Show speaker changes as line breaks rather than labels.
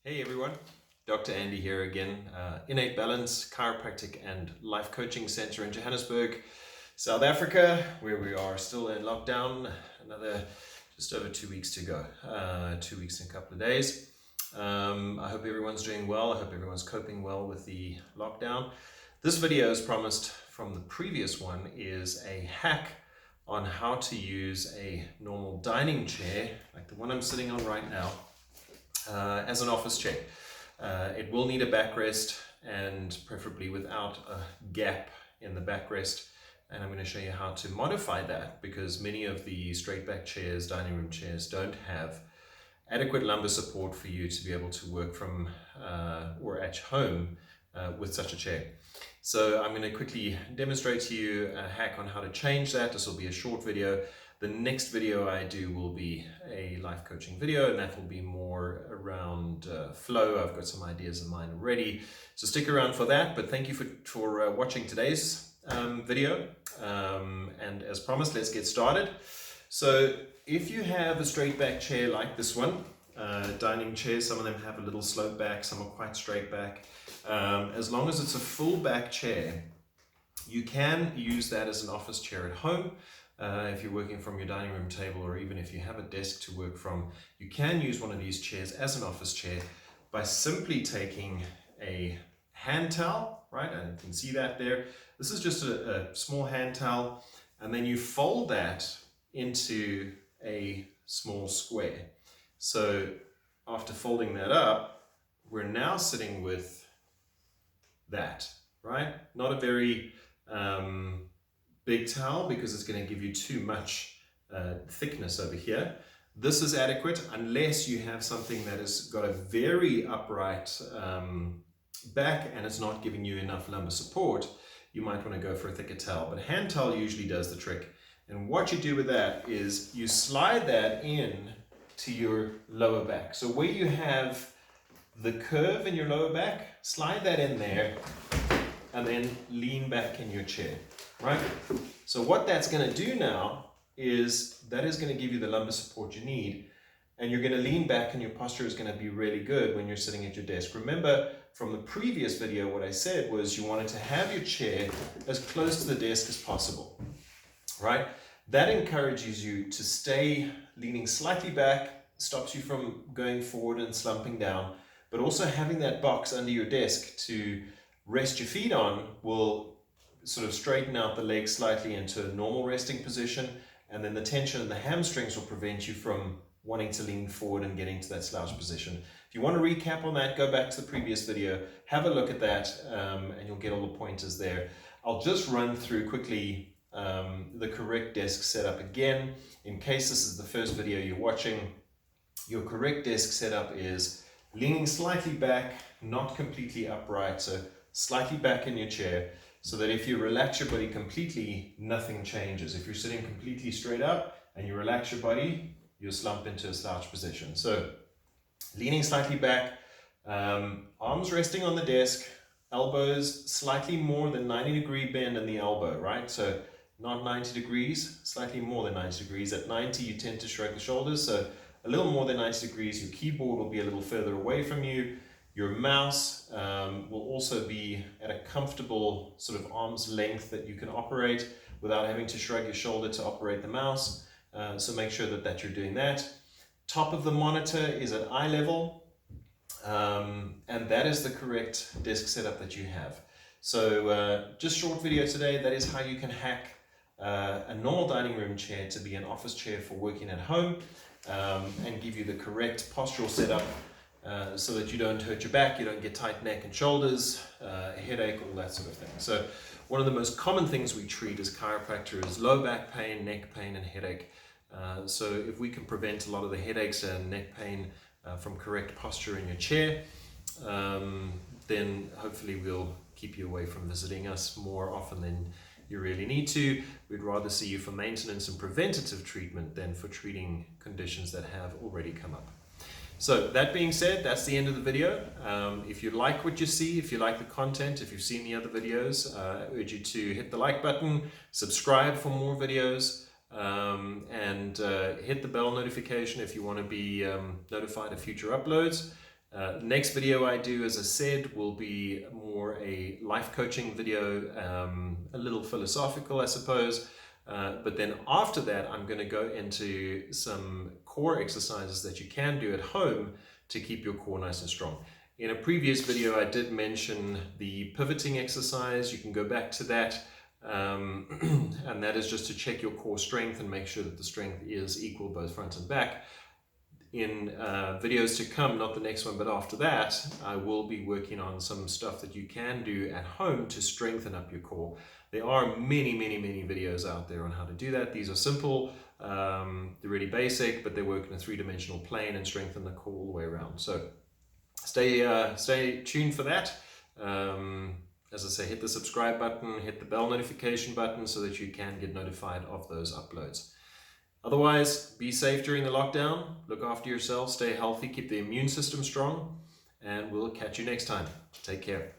Hey everyone, Dr. Andy here again, Innate Balance Chiropractic and Life Coaching Center in Johannesburg, South Africa, where we are still in lockdown. Another just over 2 weeks to go, 2 weeks and a couple of days. I hope everyone's doing well. I hope everyone's coping well with the lockdown. This video, as promised from the previous one, is a hack on how to use a normal dining chair, like the one I'm sitting on right now, as an office chair. It will need a backrest, and preferably without a gap in the backrest. And I'm going to show you how to modify that, because many of the straight back chairs, dining room chairs, don't have adequate lumbar support for you to be able to work from or at home with such a chair. So I'm going to quickly demonstrate to you a hack on how to change that. This will be a short video. The next video I do will be a life coaching video, and that will be more around flow. I've got some ideas in mind already, so stick around for that. But thank you for watching today's video. And as promised, let's get started. So if you have a straight back chair like this one, dining chair, some of them have a little slope back, some are quite straight back. As long as it's a full back chair, you can use that as an office chair at home. If you're working from your dining room table, or even if you have a desk to work from, you can use one of these chairs as an office chair by simply taking a hand towel, right? And you can see that there. This is just a small hand towel, and then you fold that into a small square. So after folding that up, we're now sitting with that, right? Not a very big towel, because it's going to give you too much thickness over here. This is adequate unless you have something that has got a very upright back and it's not giving you enough lumbar support. You might want to go for a thicker towel, but hand towel usually does the trick. And what you do with that is you slide that in to your lower back. So where you have the curve in your lower back, slide that in there and then lean back in your chair. Right? So what that's going to do now is that is going to give you the lumbar support you need, and you're going to lean back and your posture is going to be really good when you're sitting at your desk. Remember from the previous video, what I said was you wanted to have your chair as close to the desk as possible, right? That encourages you to stay leaning slightly back, stops you from going forward and slumping down, but also having that box under your desk to rest your feet on will sort of straighten out the legs slightly into a normal resting position, and then the tension in the hamstrings will prevent you from wanting to lean forward and getting to that slouch position. If you want to recap on that, go back to the previous video, have a look at that, and you'll get all the pointers there. I'll just run through quickly the correct desk setup again. In case this is the first video you're watching, your correct desk setup is leaning slightly back, not completely upright, so slightly back in your chair, so that if you relax your body completely, nothing changes. If you're sitting completely straight up and you relax your body, you'll slump into a slouch position. So leaning slightly back, arms resting on the desk, elbows slightly more than 90-degree bend in the elbow, right? So not 90 degrees, slightly more than 90 degrees. At 90, you tend to shrug the shoulders, so a little more than 90 degrees. Your keyboard will be a little further away from you. Your mouse will also be at a comfortable sort of arm's length that you can operate without having to shrug your shoulder to operate the mouse. So make sure that you're doing that. Top of the monitor is at eye level, and that is the correct desk setup that you have. So just short video today, that is how you can hack a normal dining room chair to be an office chair for working at home, and give you the correct postural setup, so that you don't hurt your back, you don't get tight neck and shoulders, a headache, all that sort of thing. So one of the most common things we treat as chiropractor is low back pain, neck pain, and headache. So if we can prevent a lot of the headaches and neck pain from correct posture in your chair, then hopefully we'll keep you away from visiting us more often than you really need to. We'd rather see you for maintenance and preventative treatment than for treating conditions that have already come up. So that being said, that's the end of the video. If you like what you see, if you like the content, if you've seen the other videos, I urge you to hit the like button, subscribe for more videos, and hit the bell notification if you want to be notified of future uploads. Next video I do, as I said, will be more a life coaching video, a little philosophical, I suppose. But then after that, I'm going to go into some core exercises that you can do at home to keep your core nice and strong. In a previous video, I did mention the pivoting exercise. You can go back to that. And that is just to check your core strength and make sure that the strength is equal both front and back. In videos to come, not the next one, but after that, I will be working on some stuff that you can do at home to strengthen up your core. There are many videos out there on how to do that. These are simple, they're really basic, but they work in a three-dimensional plane and strengthen the core all the way around. So stay tuned for that. As I say, hit the subscribe button, hit the bell notification button so that you can get notified of those uploads. Otherwise, be safe during the lockdown, look after yourself, stay healthy, keep the immune system strong, and we'll catch you next time. Take care.